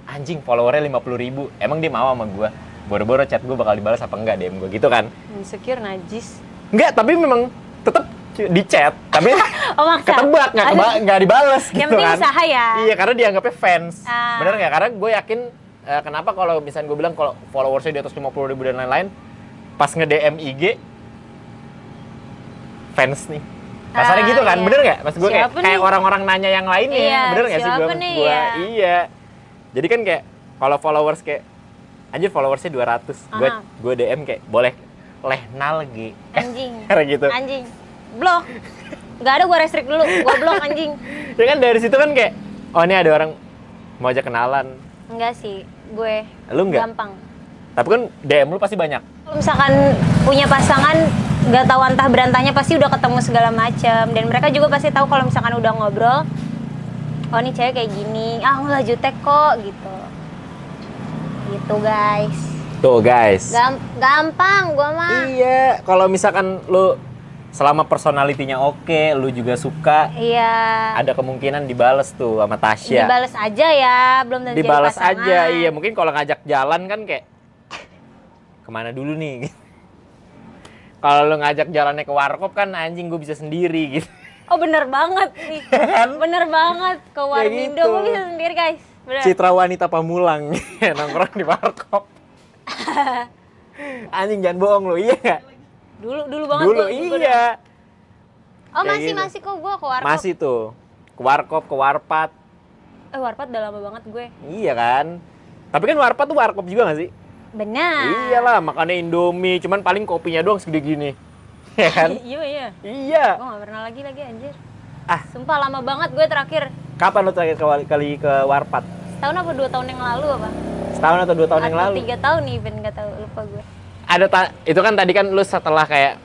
Anjing followernya 50.000, emang dia mau sama gue? Boro-boro chat gue bakal dibalas apa enggak DM gue gitu kan? Insecure najis. Enggak, tapi memang tetap di chat, tapi Oh, maksa. ketebak nggak dibales gitu Yang penting kan? usaha ya. Iya, karena dianggapnya fans. Ah. Bener nggak? Karena gue yakin kenapa kalau misalnya gue bilang kalau followersnya di atas 50.000 dan lain-lain, pas nge-DM IG fans nih. Kasarnya gitu kan, iya. bener nggak? Maksud gue kayak Siapa nih? orang-orang nanya yang lainnya, Iya, bener nggak sih gue? siapa nih, ya? Iya. Jadi kan kayak kalau followers kayak anjir followersnya 200, gue DM kayak boleh lehnal G. Anjing. Kayak gitu. Anjing. Blok. Gak ada, gue restrict dulu. Gue blok anjing. Ya kan dari situ kan kayak oh ini ada orang mau ajak kenalan. Enggak sih, gue Lu nggak? gampang. Tapi kan DM lu pasti banyak. Kalau misalkan punya pasangan, nggak tahu antah berantahnya pasti udah ketemu segala macam, dan mereka juga pasti tahu kalau misalkan udah ngobrol, oh ini cewek kayak gini, nggak jutek kok gitu guys. Tuh guys. Gampang gua mah. Iya, kalau misalkan lu selama personalitinya oke, lu juga suka, iya, ada kemungkinan dibales tuh sama Tasya. dibales aja ya, belum tentu jadi Dibales pasangan. aja, iya. Mungkin kalau ngajak jalan kan kayak kemana dulu nih? Kalau lu ngajak jalannya ke warkop kan anjing gue bisa sendiri gitu. Oh bener banget nih, bener banget, ke Warmindo gitu. gue bisa sendiri guys, bener. Citra wanita Pamulang nongkrong di warkop. Anjing jangan bohong lu, iya nggak? Dulu banget Dulu gua iya. Oh Kayak masih gitu. kok gue ke warkop. Masih tuh. Ke warkop, ke warpat. Warpat udah lama banget gue. Iya kan? Tapi kan warpat tuh warkop juga nggak sih? Benar. Iyalah, makannya Indomie, cuman paling kopinya doang segede gini. Ya kan? Iya. Iya. Gue gak pernah lagi anjir. Ah. Sumpah lama banget gue terakhir. Kapan lu terakhir kali ke warpat? Setahun apa 2 tahun yang lalu apa? Setahun atau 2 tahun yang Atau lalu? 3 tahun nih, Ben gak tahu, lupa gue. Itu kan tadi kan lu setelah kayak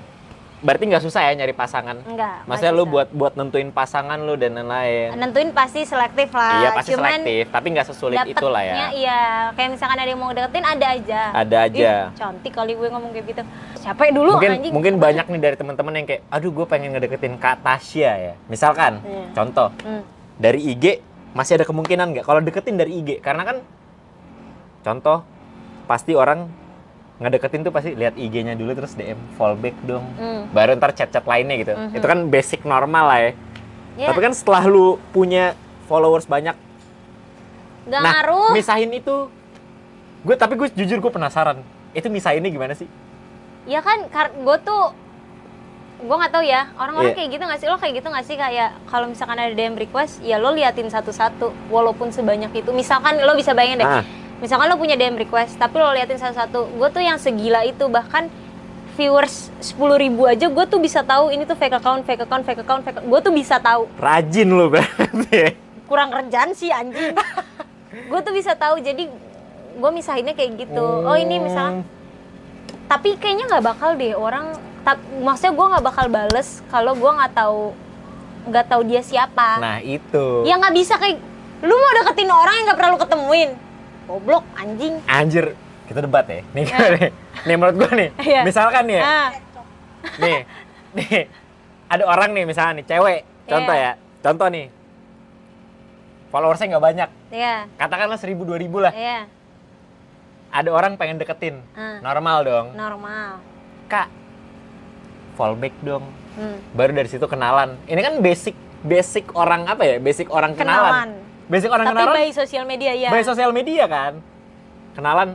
berarti nggak susah ya nyari pasangan? Enggak. Maksudnya lu buat nentuin pasangan lu dan lain-lain. Nentuin pasti selektif lah. Iya pasti Cuman selektif, tapi nggak sesulit itulah ya. dapetnya iya, kayak misalkan ada yang mau deketin ada aja. Ada aja. Ih, cantik kali gue ngomong kayak gitu. Capek dulu anjing. Mungkin banyak nih dari teman-teman yang kayak, aduh gue pengen ngedeketin Kak Tasya ya. Misalkan, contoh, dari IG masih ada kemungkinan nggak kalau deketin dari IG? Karena kan, contoh, pasti orang ngedeketin tuh pasti lihat IG-nya dulu terus DM fallback dong. Baru ntar chat-chat lainnya gitu. Itu kan basic normal lah ya. Yeah. Tapi kan setelah lu punya followers banyak, Gak ngaruh. misahin itu, tapi gue jujur gue penasaran. Itu misahinnya gimana sih? Ya kan, gue tuh gue nggak tahu ya, orang-orang Iya. kayak gitu nggak sih, lo kayak gitu nggak sih, kayak kalau misalkan ada DM request ya lo liatin satu-satu walaupun sebanyak itu. Misalkan lo bisa bayangin deh, misalkan lo punya DM request tapi lo liatin satu-satu. Gue tuh yang segila itu, bahkan viewers 10.000 aja gue tuh bisa tahu ini tuh fake account. Gue tuh bisa tahu. Rajin lo berarti. Kurang kerjaan sih anjing. Gue tuh bisa tahu, jadi gue misahinnya kayak gitu. Oh ini misalnya, tapi kayaknya nggak bakal deh orang. Maksudnya gue nggak bakal bales kalau gue nggak tahu dia siapa. Nah itu. Ya nggak bisa kayak lu mau deketin orang yang nggak pernah lu ketemuin. Goblok anjing. Anjir, kita debat ya. Nih menurut gue nih. Iya. Misalkan nih ya. Nih. Ada orang nih misalnya nih, cewek. Contoh ya. Contoh nih. Followersnya nggak banyak. Iya. Katakanlah 1.000-2.000 lah. Iya. Ada orang pengen deketin. Normal dong. Normal. Kak, fallback dong. Baru dari situ kenalan. Ini kan basic orang apa ya? Basic orang kenalan. Basic orang kenalan. Tapi by sosial media ya. By sosial media kan. Kenalan,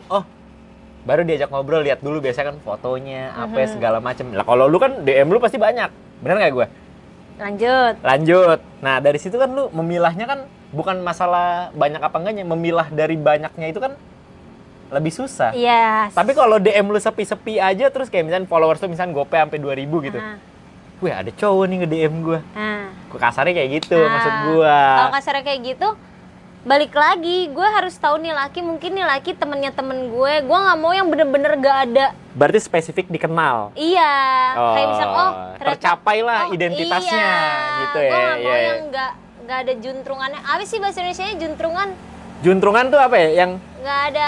baru diajak ngobrol, lihat dulu biasanya kan fotonya, apa segala macem. Lah kalau lu kan DM lu pasti banyak. Bener nggak gue? Lanjut. Nah, dari situ kan lu memilahnya kan bukan masalah banyak apa enggaknya, memilah dari banyaknya itu kan lebih susah. Iya. Tapi kalau DM lu sepi-sepi aja terus kayak misalnya followers tuh misalnya gope sampai 2.000 gitu. Wih, ada cowok nih nge-DM gua. Kasarnya kayak gitu maksud gua. Kalau kasarnya kayak gitu, balik lagi, gue harus tahu nih laki, mungkin nih laki temennya temen gue nggak mau yang bener-bener gak ada. Berarti spesifik dikenal. Iya, kayak misal ternyata, tercapailah identitasnya gitu ya. Gue nggak mau yang nggak ada juntrungannya. Apa sih bahasa Indonesianya juntrungan? Juntrungan tuh apa ya? Yang Nggak ada.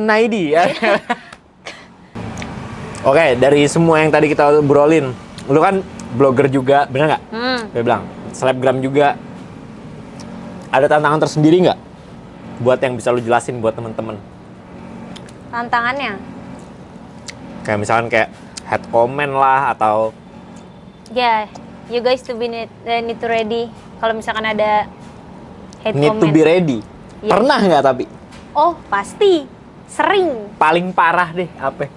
Naidi ya. Oke, dari semua yang tadi kita obrolin, lu kan blogger juga, bener nggak? Gue bilang, selebgram juga. Ada tantangan tersendiri nggak buat yang bisa lu jelasin buat temen-temen? Tantangannya? Kayak misalkan kayak head comment lah atau Ya, you guys to be need to ready. Kalau misalkan ada hate need comment. to be ready. Yes. Pernah nggak tapi? Oh, pasti. Sering. Paling parah deh apa?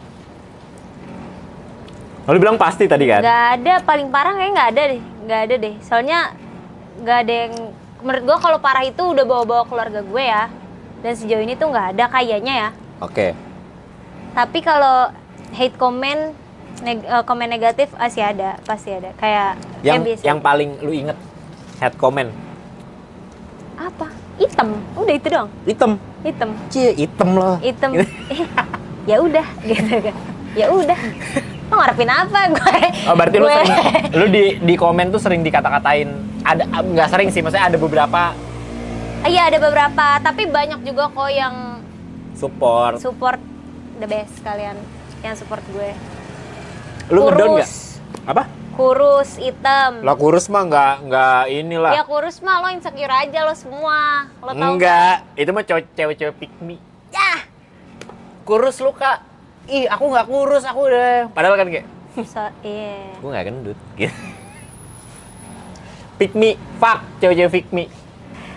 Lu bilang pasti tadi kan? Nggak ada, paling parah kayaknya nggak ada deh. Soalnya nggak ada yang, menurut gue kalau parah itu udah bawa-bawa keluarga gue ya. Dan sejauh ini tuh nggak ada kayaknya ya. Oke. Tapi kalau hate comment, komen negatif pasti ada. Kayak Yang paling lu inget head comment? apa? Hitam. Udah itu doang. Hitam. Hitam. Cie, hitam loh. Hitam. Ya udah gitu kan. Ya udah. Lo ngarepin apa gue? Oh, berarti lu sering, lu di komen tuh sering dikata-katain. Ada nggak sering sih, maksudnya ada beberapa. Iya ada beberapa, tapi banyak juga kok yang Support. the best kalian yang support gue. Lu ngedown nggak? Kurus, Apa? kurus, hitam. Lah kurus mah nggak inilah. Ya kurus mah lo insecure aja lo semua. Lo tau Enggak, itu mah cewek-cewek pick me. Ya. Kurus lu Kak. Ih, aku nggak kurus, aku udah. Padahal kan kayak, Iya. gue nggak gendut. Gitu. Pick me, fuck, cewek-cewek pick me.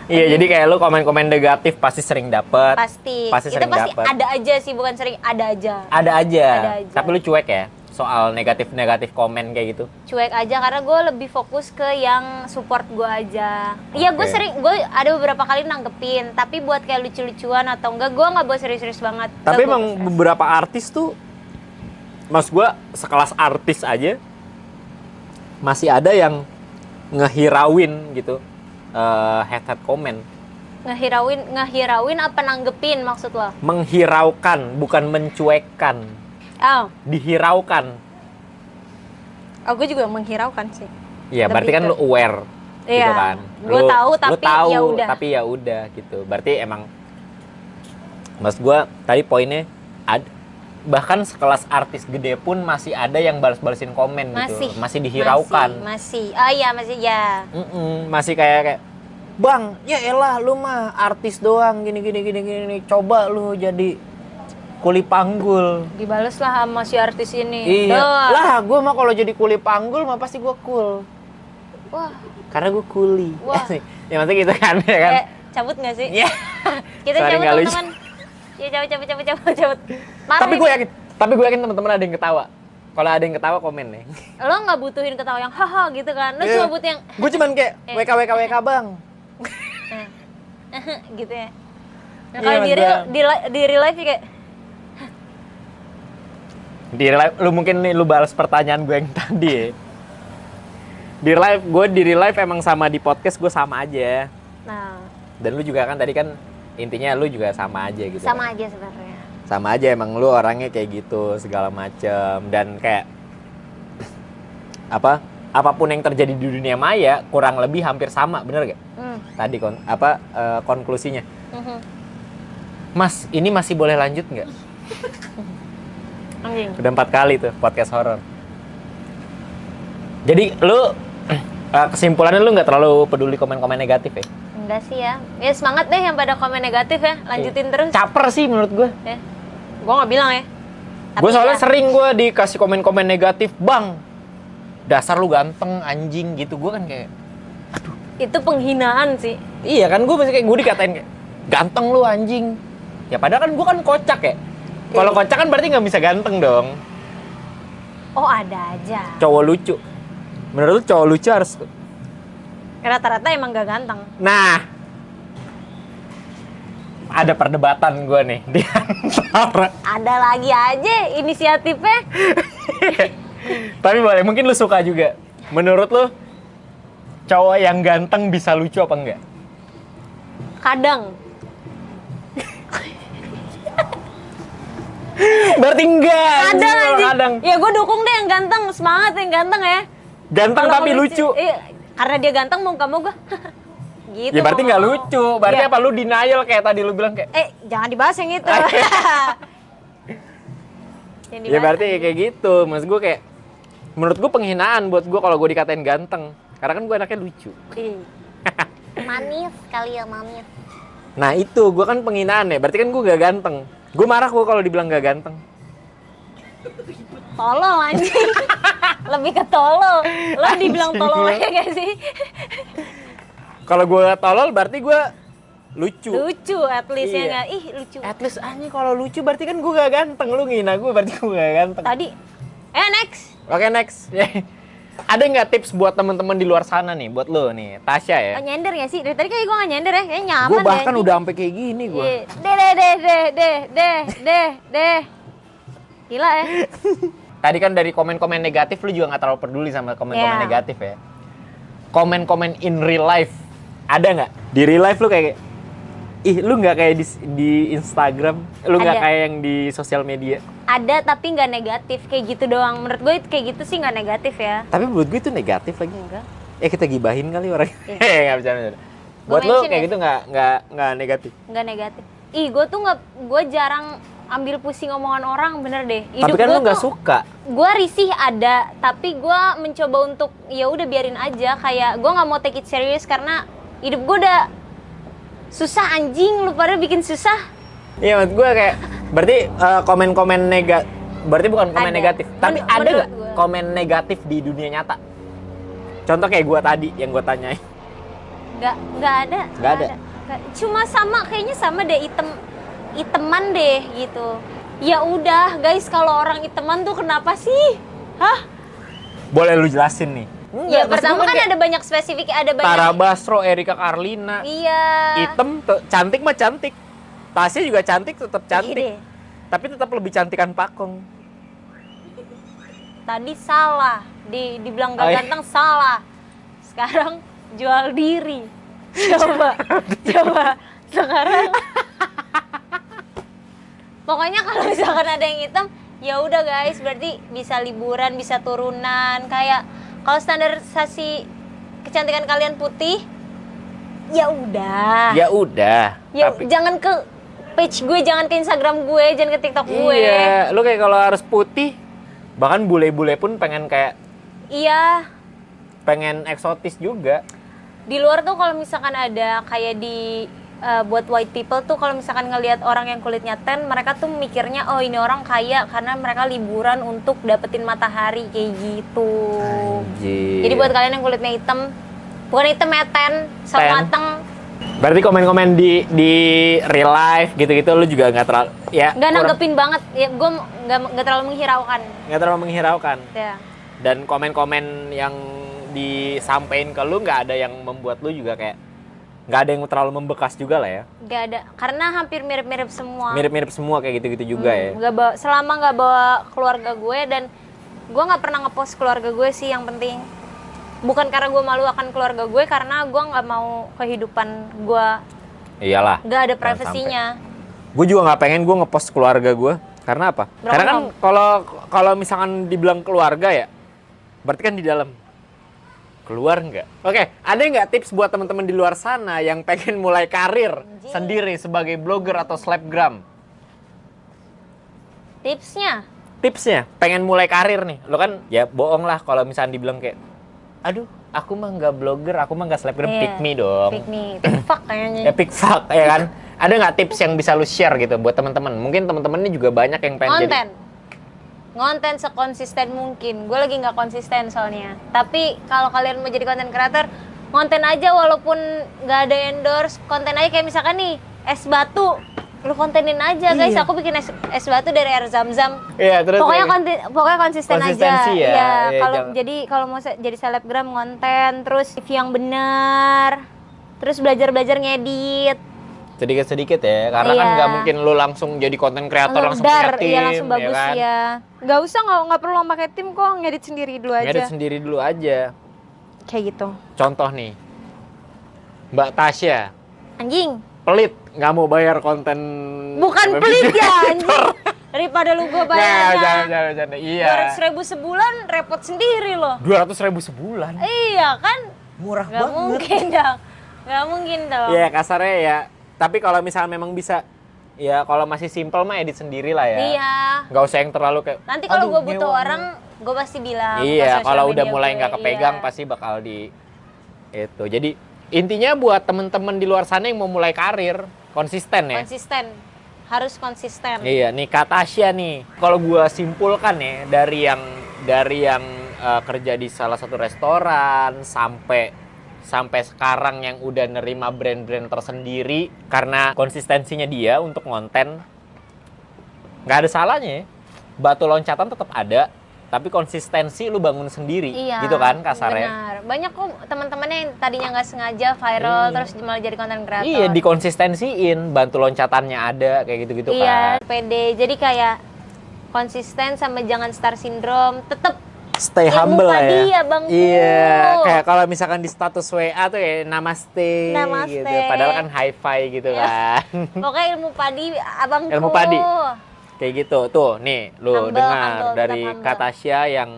Iya, jadi kayak lu komen-komen negatif pasti sering dapet. Pasti. Pasti Itu sering pasti dapet. ada aja sih, bukan sering, ada aja. Ada aja. Ada aja. Tapi lu cuek ya soal negatif-negatif komen kayak gitu. Cuek aja karena gue lebih fokus ke yang support gue aja. Iya gue Oke. gue ada beberapa kali nanggepin, tapi buat kayak lucu-lucuan atau enggak gue nggak bawa serius-serius banget. Tapi Nggak gua emang bawa serius. beberapa artis tuh, mas gue sekelas artis aja masih ada yang ngehirauin gitu head komen. ngehirauin apa nanggepin maksud lo? Menghiraukan, bukan mencuekkan. Oh, Dihiraukan. gue juga menghiraukan sih. Iya, Lebih berarti kan ke- lu aware gitu Iya, kan. gua tahu, tapi tahu, ya udah. tapi ya udah gitu. Berarti emang mas gua tadi poinnya bahkan sekelas artis gede pun masih ada yang balas-balasin komen gitu. Masih dihiraukan. Masih. Oh iya masih ya. Masih kayak Bang, ya elah lu mah artis doang gini. Coba lu jadi kuli panggul. Dibales lah sama si artis ini. Iya. Duh. Lah, gua mah kalau jadi kuli panggul mah pasti gua cool. Wah. Karena gua kuli. Wah. Ya maksudnya gitu kan, ya kan? Cabut nggak sih? Iya. Kita Sorry, cabut nggak lucu. teman-teman. Ya cabut. Marah Tapi ini. gue yakin teman-teman ada yang ketawa. Kalau ada yang ketawa komen nih. Lo nggak butuhin ketawa yang haha gitu kan? Lo Iya. cuma butuh yang Gue cuman kayak WK Bang. gitu ya. Nah, Iya, kalau Mas Bang. di real life ya kayak Di live lu mungkin nih lu balas pertanyaan gue yang tadi ya. Di real life emang sama di podcast gue sama aja. nah, Dan lu juga kan tadi kan intinya lu juga sama aja gitu. sama aja sebenarnya. Sama aja emang lu orangnya kayak gitu segala macem dan kayak apapun yang terjadi di dunia maya kurang lebih hampir sama, bener gak? Tadi konklusinya. Mas, ini masih boleh lanjut nggak? Anjing. Udah 4 kali tuh podcast horor. Jadi lu kesimpulannya lu nggak terlalu peduli komen-komen negatif ya? Enggak sih ya. Ya semangat deh yang pada komen negatif ya. Lanjutin terus. Caper sih menurut gue. Ya. Gue nggak bilang ya. Tapi Gue soalnya ya, sering gue dikasih komen-komen negatif, Bang, dasar lu ganteng, anjing gitu. Gue kan kayak, itu penghinaan sih. iya kan gue masih kayak gue dikatain kayak, ganteng lu anjing. Ya padahal kan gue kan kocak ya. Kalau kocak kan berarti nggak bisa ganteng dong. Oh ada aja. Cowok lucu. Menurut lu cowok lucu harus... Rata-rata emang gak ganteng. Nah, ada perdebatan gue nih di antara. Ada lagi aja inisiatifnya. Tapi boleh, mungkin lu suka juga. Menurut lu, cowok yang ganteng bisa lucu apa enggak? Kadang. Berarti enggak. Kadang kalau anjing. kadang. Ya gue dukung deh yang ganteng. Semangat yang ganteng ya. Ganteng Kalau tapi mau lucu. Iya, karena dia ganteng mau gak mau gue. Gitu. Ya berarti nggak lucu. Berarti Ya. apa lu denial kayak tadi lu bilang kayak. Jangan dibahas yang itu. Yang Ya dibahas. berarti kayak gitu. Maksud gue kayak, menurut gue penghinaan buat gue kalau gue dikatain ganteng. Karena kan gue anaknya lucu. Ih. Manis kali ya, manis. Nah itu, gue kan penghinaan ya. Berarti kan gue gak ganteng. Gue marah gue kalau dibilang gak ganteng. Tolol anjing. Lebih ke tolol. Lo dibilang Anjing tolol lu. aja gak sih? Kalau gue tolol berarti gue lucu. Lucu at least ya Iya. nggak? Ih lucu. At least anjing kalau lucu berarti kan gue gak ganteng. Lu ngina gue berarti gue gak ganteng. Tadi. Next. Oke, next. Ada nggak tips buat teman-teman di luar sana nih, buat lo nih, Tasya ya? Nyender gak sih? Dari tadi kayak gue gak nyender ya. Kayaknya nyaman Gue deh, bahkan anjing. udah sampai kayak gini gue. Deh. Gila ya. Tadi kan dari komen-komen negatif lu juga nggak terlalu peduli sama komen-komen Iya. negatif ya. Komen-komen in real life ada nggak? Di real life lu kayak ih lu nggak kayak di Instagram, lu nggak Ada. kayak yang di sosial media. Ada tapi nggak negatif kayak gitu doang. Menurut gue kayak gitu sih nggak negatif ya. Tapi menurut gue itu negatif lagi. Enggak. Kita gibahin kali orang. Iya. Nggak bercanda. Buat lu mention kayak ya? gitu nggak negatif. Nggak negatif. Ih, gue jarang ambil pusing omongan orang, bener deh. Tapi kan lu gue nggak tuh- suka. Gue risih ada, tapi gue mencoba untuk ya udah biarin aja. Kayak gue nggak mau take it serious karena hidup gue udah susah anjing, lu pada bikin susah. Iya, maksud gue kayak berarti komen-komen negatif. Berarti bukan komen Ada. negatif, tapi ada Menurut nggak gue. komen negatif di dunia nyata? Contoh kayak gue tadi yang gue tanyain. Nggak ada. Nggak ada. Cuma sama, kayaknya sama deh, iteman deh gitu. Ya udah guys, kalau orang iteman tuh kenapa sih? Hah? Boleh lu jelasin nih? Ya maksud pertama gue kan kayak ada banyak spesifik, ada banyak. Tara Basro, Erika Carlina, Iya. Item, cantik mah cantik. Tasya juga cantik, tetap cantik. Iya deh. Tapi tetap lebih cantikan Pakong. Tadi salah, dibilang gak Oh, iya. ganteng salah. Sekarang jual diri. Coba sekarang. Pokoknya kalau misalkan ada yang hitam, ya udah guys, berarti bisa liburan, bisa turunan. Kayak kalau standarisasi kecantikan kalian putih, ya udah. Ya udah. Ya, Tapi jangan ke page gue, jangan ke Instagram gue, jangan ke TikTok gue. iya, lu kayak kalau harus putih, bahkan bule-bule pun pengen kayak Iya. pengen eksotis juga. Di luar tuh kalau misalkan ada kayak di buat white people tuh kalau misalkan ngelihat orang yang kulitnya tan, mereka tuh mikirnya oh ini orang kaya karena mereka liburan untuk dapetin matahari kayak gitu. Anjir. Jadi buat kalian yang kulitnya hitam, bukan hitam ya, tan, sok Tan. mateng, Berarti komen-komen di real life gitu-gitu lu juga nggak terlalu ya nggak kurang- nanggepin banget. Ya gue nggak terlalu menghiraukan. nggak terlalu menghiraukan. Ya. Dan komen-komen yang disampaikan ke lu nggak ada yang membuat lu juga kayak nggak ada yang terlalu membekas juga lah ya. Nggak ada, karena hampir mirip-mirip semua. Mirip-mirip semua kayak gitu-gitu juga ya. Selama nggak bawa keluarga gue, dan gue nggak pernah ngepost keluarga gue sih yang penting. Bukan karena gue malu akan keluarga gue, karena gue nggak mau kehidupan gue Iyalah. nggak ada Jangan privasinya. Gue juga nggak pengen gue ngepost keluarga gue. Karena apa? Berapa Karena kan nom? kalau misalkan dibilang keluarga ya, berarti kan di dalam. Keluar nggak? Oke, ada nggak tips buat teman-teman di luar sana yang pengen mulai karir Anjing. sendiri sebagai blogger atau selebgram? Tipsnya, pengen mulai karir nih. Lo kan ya bohong lah kalau misalnya dibilang kayak, aduh, aku mah nggak blogger, aku mah nggak selebgram, Iya. pick me dong. Pick me, pick fuck kayaknya. Epic fuck ya kan? Ada nggak tips yang bisa lu share gitu buat teman-teman? Mungkin teman-teman ini juga banyak yang pengen jadi Ngonten sekonsisten mungkin. Gue lagi nggak konsisten soalnya. Tapi kalau kalian mau jadi konten creator, ngonten aja walaupun nggak ada endorse. Konten aja kayak misalkan nih es batu, lu kontenin aja guys. Iya. Aku bikin es batu dari air zam-zam. Iya, terus Pokoknya kayak- pokoknya konsisten aja. Konsistensi ya. Iya, Iya, kalau jangan- jadi kalau mau jadi selebgram ngonten, terus review yang benar, terus belajar ngedit. sedikit-sedikit ya, karena kan Iya. nggak mungkin lu langsung jadi konten kreator langsung punya tim, Iya langsung bagus kan? ya. Nggak usah, nggak perlu pakai tim kok, ngedit sendiri dulu aja. Ngedit sendiri dulu aja. Kayak gitu. Contoh nih, Mbak Tasya, Anjing, pelit, nggak mau bayar konten. bukan pelit ya anjing. Daripada lu gue bayar jangan. Iya. 200.000 sebulan, repot sendiri loh. 200.000 sebulan. Iya kan? Murah Gak mungkin dong. Gak mungkin dong. Iya, kasarnya ya. Tapi kalau misalnya memang bisa, ya kalau masih simple mah edit sendiri lah ya. Iya. Nggak usah yang terlalu kayak. Nanti kalau "Aduh, gue butuh nyewa." orang, gue pasti bilang. ke Iya, sosial kalau udah media mulai gue. nggak kepegang Iya. pasti bakal di itu. Jadi intinya buat temen-temen di luar sana yang mau mulai karir, konsisten ya. Konsisten. Harus konsisten. Iya, nih Kak Tasya nih. Kalau gua simpulkan ya dari yang kerja di salah satu restoran sampai sekarang yang udah nerima brand-brand tersendiri karena konsistensinya dia untuk konten, nggak ada salahnya ya. Batu loncatan tetap ada, tapi konsistensi lu bangun sendiri, Iya, gitu kan kasarnya. benar. Banyak kok teman-temannya yang tadinya nggak sengaja viral terus malah jadi konten kreator. Iya, dikonsistensiin, bantu loncatannya ada, kayak gitu-gitu Iya, kan. pede. Jadi kayak konsisten sama jangan star syndrome. Tetep stay Ilmu humble lah padi ya. ya, Bangku. Iya, kayak kalau misalkan di status WA tuh ya namaste, Namaste. gitu. Padahal kan high five gitu kan. Pokoknya ilmu padi abangku. Ilmu padi. Kayak gitu. Tuh, nih lu Humble, dengar humble, dari tetap humble. Kak Tasya yang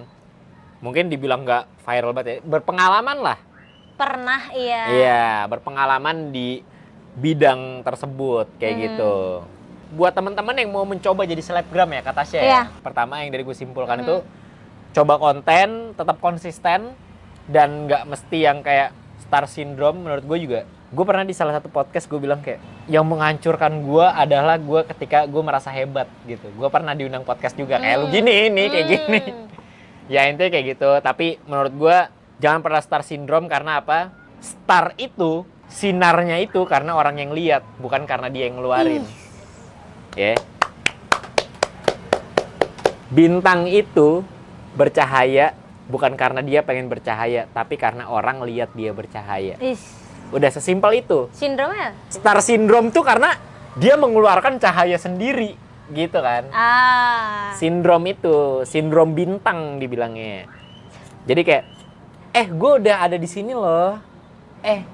mungkin dibilang nggak viral banget ya. Berpengalaman lah. Pernah, iya. Iya, berpengalaman di bidang tersebut kayak gitu. Buat teman-teman yang mau mencoba jadi selebgram ya Kak Tasya. Iya. Pertama yang dari gue simpulkan itu coba konten, tetap konsisten dan nggak mesti yang kayak star syndrome. Menurut gue juga, gue pernah di salah satu podcast gue bilang kayak yang menghancurkan gue adalah gue ketika gue merasa hebat gitu. Gue pernah diundang podcast juga kayak lu gini nih kayak gini. Ya intinya kayak gitu. Tapi menurut gue jangan pernah star syndrome karena apa? Star itu sinarnya itu karena orang yang lihat, bukan karena dia yang ngeluarin. Ya. Bintang itu bercahaya bukan karena dia pengen bercahaya, tapi karena orang lihat dia bercahaya. Udah sesimpel itu. Sindromnya? Star syndrome tuh karena dia mengeluarkan cahaya sendiri, gitu kan. Sindrom itu, sindrom bintang dibilangnya. Jadi kayak, gue udah ada di sini loh.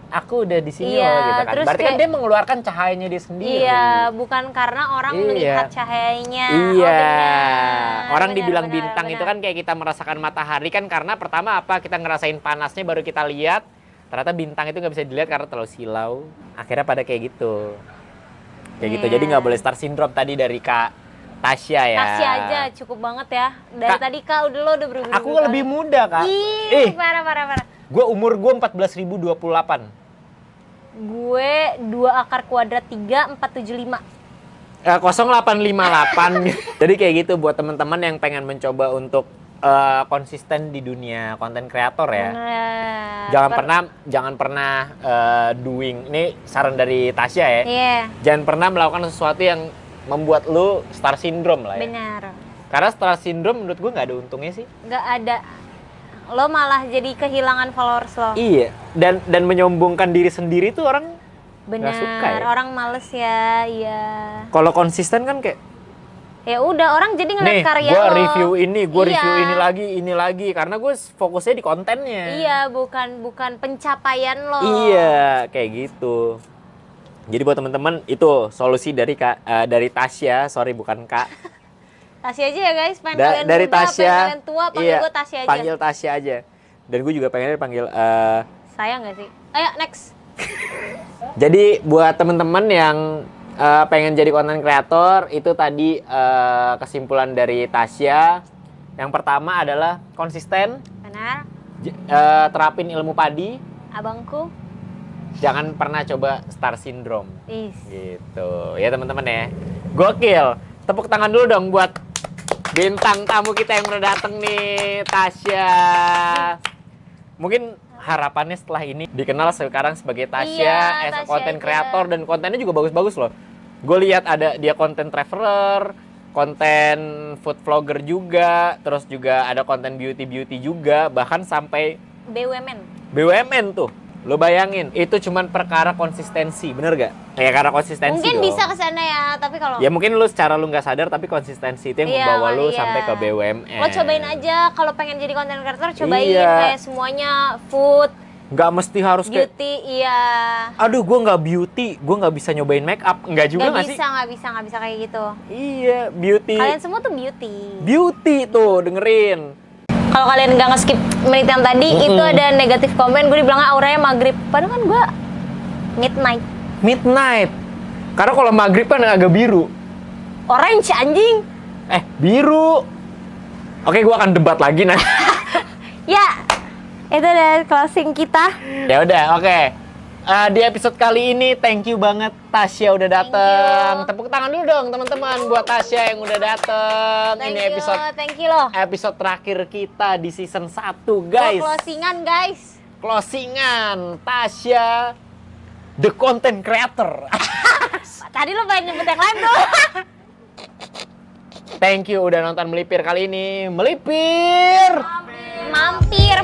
Aku udah di sini loh, gitu kan. Berarti kan dia mengeluarkan cahayanya dia sendiri. Iya, bukan karena orang melihat cahayanya. Iya. Orang Benar, dibilang benar, bintang benar. itu kan kayak kita merasakan matahari kan karena pertama apa? Kita ngerasain panasnya baru kita lihat. Ternyata bintang itu nggak bisa dilihat karena terlalu silau. Akhirnya pada kayak gitu. Kayak gitu. Jadi nggak boleh star syndrome tadi dari Kak Tasya ya. Tasya aja cukup banget ya. Dari tadi Kak lo udah berubah. Aku lebih muda, Kak. Ih, parah. Umur gue 14.028. Gue 2 akar kuadrat 3, 475. 0858. Jadi kayak gitu buat teman-teman yang pengen mencoba untuk konsisten di dunia konten kreator ya. Jangan pernah doing. Ini saran dari Tasya ya. Iya. Jangan pernah melakukan sesuatu yang membuat lu star syndrome lah ya. Benar. Karena star syndrome menurut gue nggak ada untungnya sih. Nggak ada. Lo malah jadi kehilangan followers lo. Iya. Dan menyombongkan diri sendiri tuh orang Benar. nggak suka ya. Orang males ya. Iya. Kalau konsisten kan kayak Ya udah orang jadi ngeliat nih, karya gue lo. review ini, gue Iya. review ini lagi, karena gue fokusnya di kontennya. Iya, bukan pencapaian lo. Iya, kayak gitu. Jadi buat teman-teman itu solusi dari dari Tasya, sorry bukan Kak. Tasya aja ya guys, pengen kalian Dari muda, Tasya. pengen kalian tua, panggil Iya, gue Tasya aja. panggil Tasya aja. Dan gue juga pengennya dipanggil. Sayang gak sih? Ayo next. Jadi buat teman-teman yang pengen jadi konten kreator, itu tadi kesimpulan dari Tasya. Yang pertama adalah konsisten, Benar. terapin ilmu padi, Abangku. jangan pernah coba star syndrome. Is. Gitu ya teman-teman ya. Gokil. Tepuk tangan dulu dong buat bintang tamu kita yang udah dateng nih, Tasya. Mungkin harapannya setelah ini dikenal sekarang sebagai Tasya Iya, as a Tasya content aja. creator, dan kontennya juga bagus-bagus loh. Gue lihat ada dia konten traveler, konten food vlogger juga, terus juga ada konten beauty juga, bahkan sampai BUMN. BUMN tuh. Lo bayangin, itu cuman perkara konsistensi, bener gak? Ya karena konsistensi Mungkin dong. bisa ke sana ya, tapi kalau Ya mungkin lu secara lu nggak sadar, tapi konsistensi itu yang Iya, membawa lu iya. sampai ke BUMN. lo cobain aja kalau pengen jadi content creator, cobain Iya. kayak semuanya food, Nggak mesti harus kayak, beauty, iya. aduh gue nggak beauty, gue nggak bisa nyobain make up. Nggak juga nggak sih? Nggak bisa kayak gitu. Iya, beauty. Kalian semua tuh beauty. Beauty tuh, dengerin. Kalau kalian nggak nge-skip menit yang tadi, itu ada negatif komen, gue dibilangnya auranya maghrib. Padahal kan gue midnight. Midnight. Karena kalau maghrib kan agak biru. Orange anjing. Biru. Oke, gue akan debat lagi nanti. Ya, itu udah closing kita. Ya udah, oke. Di episode kali ini thank you banget Tasya udah dateng. Tepuk tangan dulu dong teman-teman buat Tasya yang udah dateng. Ini Thank you loh. episode terakhir kita di season 1, guys. Closingan guys. Closingan Tasya the content creator. Tadi lo pengen nyebut yang lain tuh. Thank you udah nonton Melipir kali ini. Melipir. Mampir.